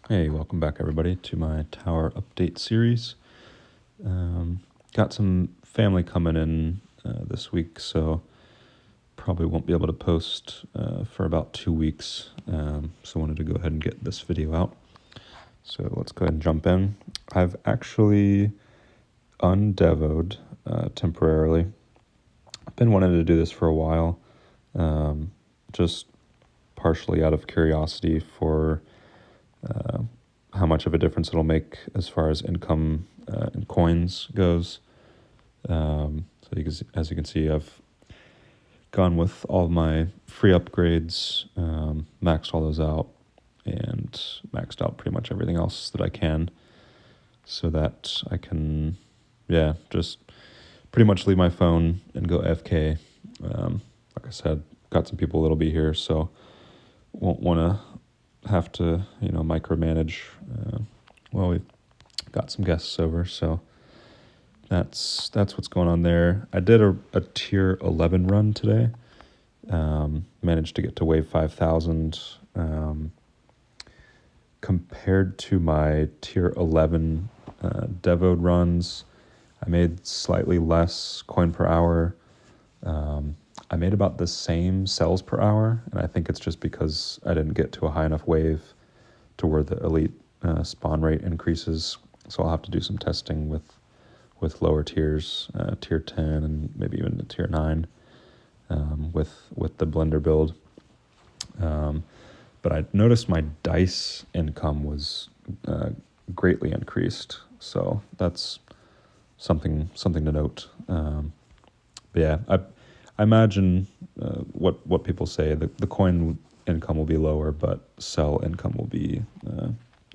Hey, welcome back everybody to my tower update series. Got some family coming in this week, so probably won't be able to post for about 2 weeks. So wanted to go ahead and get this video out. So let's go ahead and jump in. I've actually undevoed temporarily. I've been wanting to do this for a while, just partially out of curiosity for how much of a difference it'll make as far as income in coins goes. As you can see, I've gone with all my free upgrades, maxed all those out, and maxed out pretty much everything else that I can, so that I can, just pretty much leave my phone and go AFK. Like I said, got some people that'll be here, so won't want to have to, micromanage. We've got some guests over, so that's what's going on there. I did a tier 11 run today. Managed to get to wave 5,000. Compared to my tier 11 devoed runs, I made slightly less coin per hour. I made about the same cells per hour, and I think it's just because I didn't get to a high enough wave to where the elite spawn rate increases. So I'll have to do some testing with lower tiers, tier 10 and maybe even the tier 9 with the blender build. But I noticed my dice income was greatly increased, so that's something to note. I imagine what people say, the coin income will be lower, but cell income will be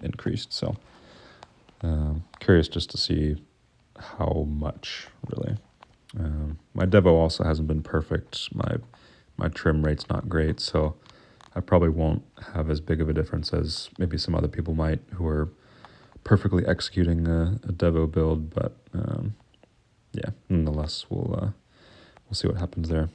increased. So curious just to see how much, really. My devo also hasn't been perfect. My trim rate's not great, so I probably won't have as big of a difference as maybe some other people might who are perfectly executing a devo build. But nonetheless, we'll see what happens there.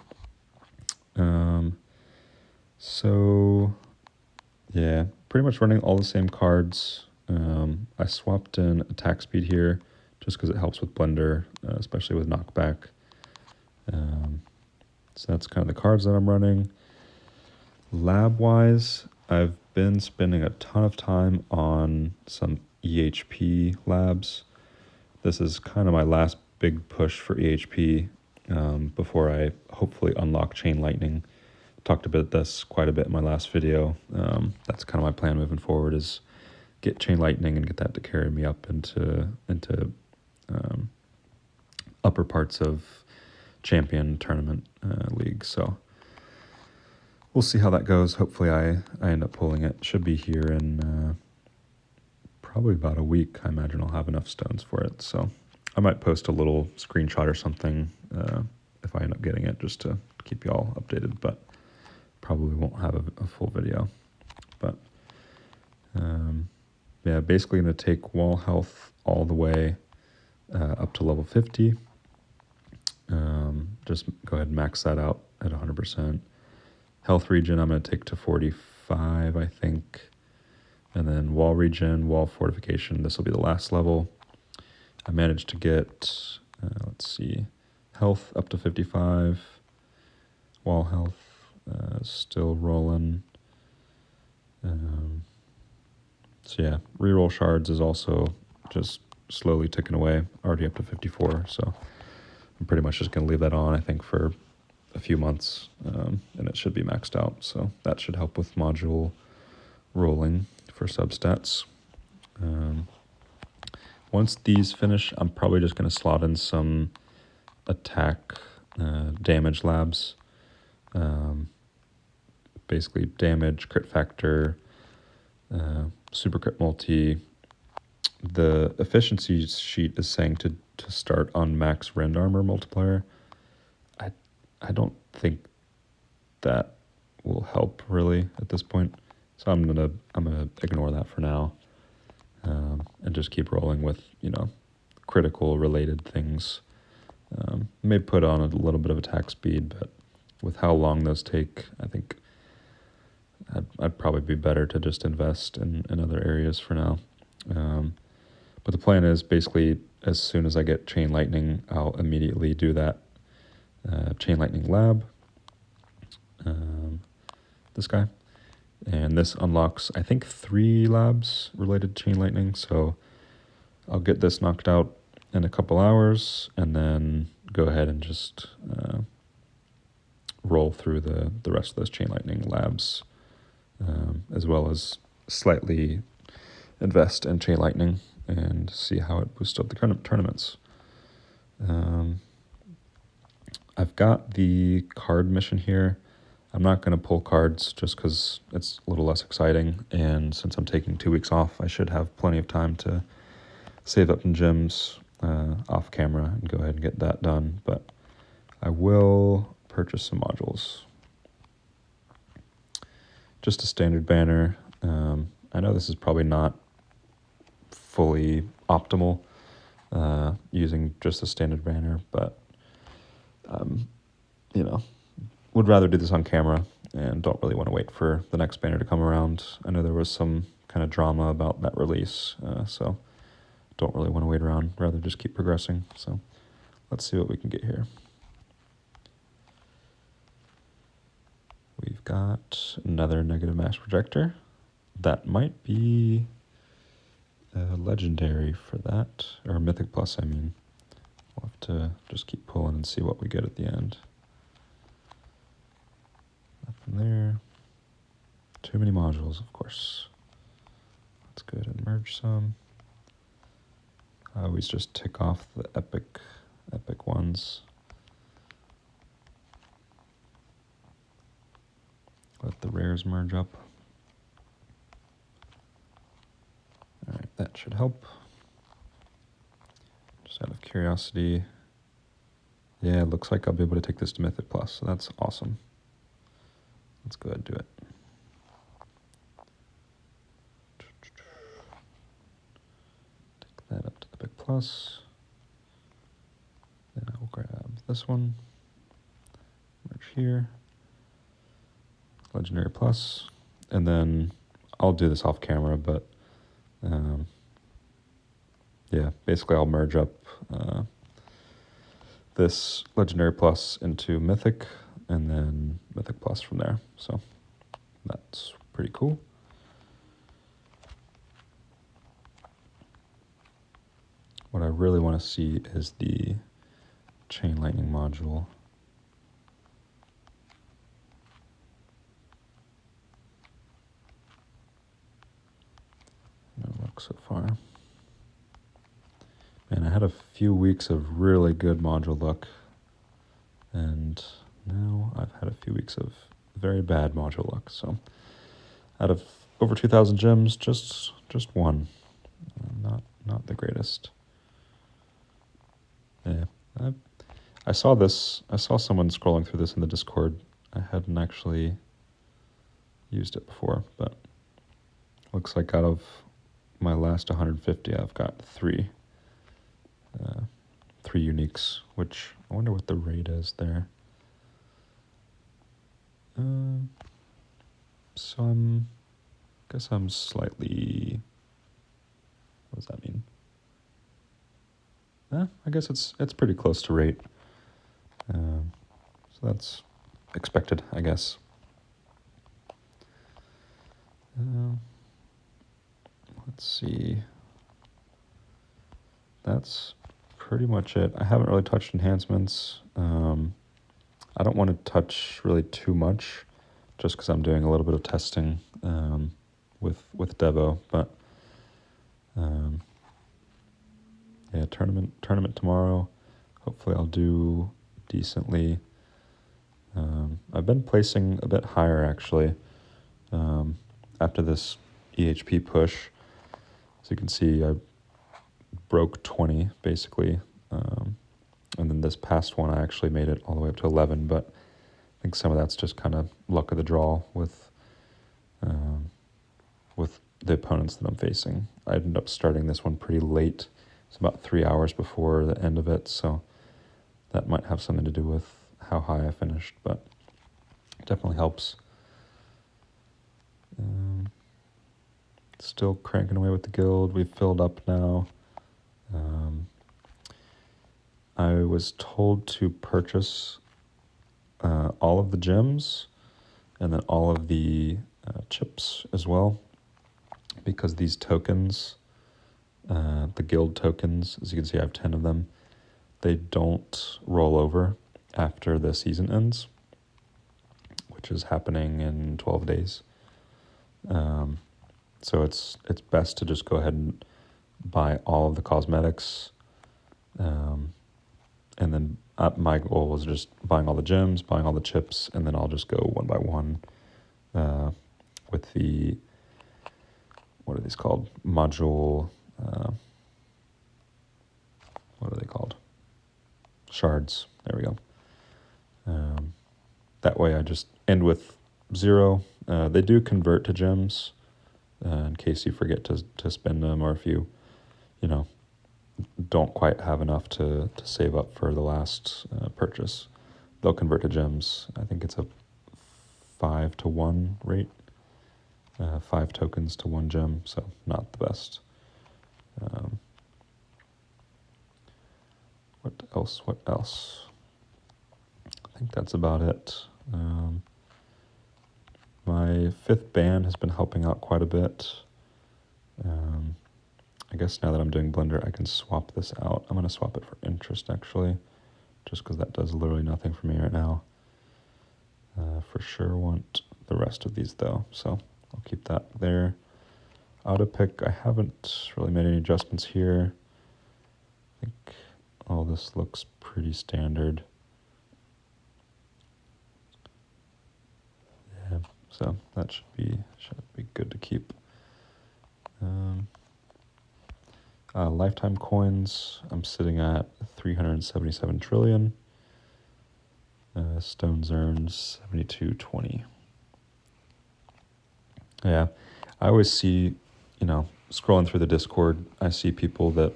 Pretty much running all the same cards. I swapped in attack speed here just because it helps with blender, especially with knockback. So that's kind of the cards that I'm running. Lab-wise, I've been spending a ton of time on some EHP labs. This is kind of my last big push for EHP before I hopefully unlock Chain Lightning. Talked about this quite a bit in my last video. That's kind of my plan moving forward, is get Chain Lightning and get that to carry me up into upper parts of Champion Tournament League. So we'll see how that goes. Hopefully I end up pulling it. Should be here in probably about a week. I imagine I'll have enough stones for it. So I might post a little screenshot or something if I end up getting it, just to keep you all updated, but probably won't have a full video. But basically going to take wall health all the way up to level 50. Just go ahead and max that out at 100%. Health regen I'm going to take to 45, I think. And then wall regen, wall fortification, this will be the last level. I managed to get, health up to 55. Wall health still rolling. Reroll shards is also just slowly ticking away, already up to 54. So I'm pretty much just going to leave that on, I think, for a few months, and it should be maxed out. So that should help with module rolling for substats. Once these finish, I'm probably just going to slot in some attack damage labs. Basically damage, crit factor, super crit multi. The efficiency sheet is saying to start on max rend armor multiplier. I don't think that will help really at this point, so I'm gonna ignore that for now, and just keep rolling with critical related things. May put on a little bit of attack speed, but with how long those take, I think I'd probably be better to just invest in other areas for now. But the plan is basically as soon as I get Chain Lightning, I'll immediately do that Chain Lightning lab, this guy. And this unlocks, I think, 3 labs related to Chain Lightning. So I'll get this knocked out in a couple hours and then go ahead and just roll through the rest of those Chain Lightning labs, as well as slightly invest in Chain Lightning and see how it boosts up the tournaments. I've got the card mission here. I'm not going to pull cards just because it's a little less exciting, and since I'm taking 2 weeks off, I should have plenty of time to save up in gems off camera and go ahead and get that done. But I will purchase some modules. Just a standard banner. I know this is probably not fully optimal using just a standard banner, but would rather do this on camera and don't really want to wait for the next banner to come around. I know there was some kind of drama about that release, so don't really want to wait around, rather just keep progressing. So let's see what we can get here. We've got another negative mass projector. That might be legendary for that, or Mythic Plus, I mean. We'll have to just keep pulling and see what we get at the end. Nothing there. Too many modules, of course. Let's go ahead and merge some. I always just tick off the epic ones. Let the rares merge up. All right, that should help. Just out of curiosity. Yeah, it looks like I'll be able to take this to Mythic Plus, so that's awesome. Let's go ahead and do it. Take that up to the Big Plus. Then I'll grab this one. Merge here. Legendary Plus. And then I'll do this off camera, but yeah, basically I'll merge up this Legendary Plus into Mythic, and then Mythic Plus from there. So that's pretty cool. What I really want to see is the Chain Lightning module. No luck so far. Man, I had a few weeks of really good module luck, and now I've had a few weeks of very bad module luck. So out of over 2,000 gems, just one. Not the greatest. Yeah, I saw this. I saw someone scrolling through this in the Discord. I hadn't actually used it before, but looks like out of my last 150, I've got 3 uniques, which I wonder what the rate is there. So guess I'm slightly, what does that mean? I guess it's pretty close to rate. So that's expected, I guess. Let's see. That's pretty much it. I haven't really touched enhancements. I don't want to touch really too much, just because I'm doing a little bit of testing with Devo. But yeah, tournament tomorrow. Hopefully I'll do decently. I've been placing a bit higher actually after this EHP push. So you can see I broke 20 basically, and then this past one I actually made it all the way up to 11, but I think some of that's just kind of luck of the draw with the opponents that I'm facing. I ended up starting this one pretty late. It's about 3 hours before the end of it, so that might have something to do with how high I finished, but it definitely helps. Still cranking away with the guild. We've filled up now. I was told to purchase all of the gems and then all of the chips as well, because these tokens, the guild tokens, as you can see, I have 10 of them. They don't roll over after the season ends, which is happening in 12 days. So it's best to just go ahead and buy all of the cosmetics. And then my goal was just buying all the gems, buying all the chips, and then I'll just go one by one with the, what are these called? Module, what are they called? Shards. There we go. That way I just end with 0. They do convert to gems in case you forget to spend them, or if you don't quite have enough to save up for the last purchase. They'll convert to gems. I think it's a 5-to-1 rate. 5 tokens to 1 gem, so not the best. What else? I think that's about it. My 5th band has been helping out quite a bit. I guess now that I'm doing Blender, I can swap this out. I'm going to swap it for interest, actually, just because that does literally nothing for me right now. For sure want the rest of these, though, so I'll keep that there. Auto pick, I haven't really made any adjustments here. I think all this looks pretty standard. Yeah, so that should be good to keep. Lifetime coins, I'm sitting at 377 trillion. Stones earned 7220. Yeah, I always see, scrolling through the Discord, I see people that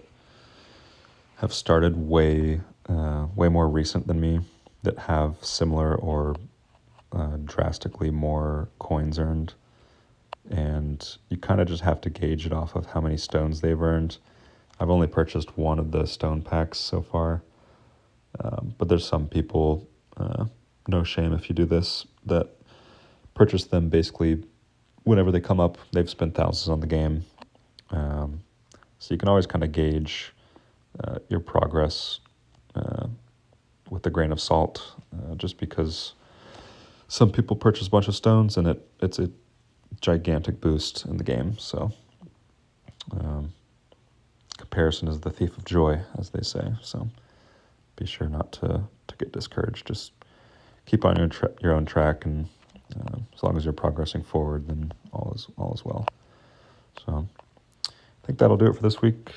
have started way more recent than me that have similar or drastically more coins earned. And you kind of just have to gauge it off of how many stones they've earned. I've only purchased one of the stone packs so far, but there's some people, no shame if you do this, that purchase them basically whenever they come up. They've spent thousands on the game, so you can always kind of gauge your progress with a grain of salt, just because some people purchase a bunch of stones and it's a gigantic boost in the game. So comparison is the thief of joy, as they say. So be sure not to get discouraged. Just keep on your own track, and as long as you're progressing forward, then all is well. So I think that'll do it for this week.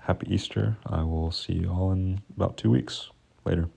Happy Easter. I will see you all in about 2 weeks. Later.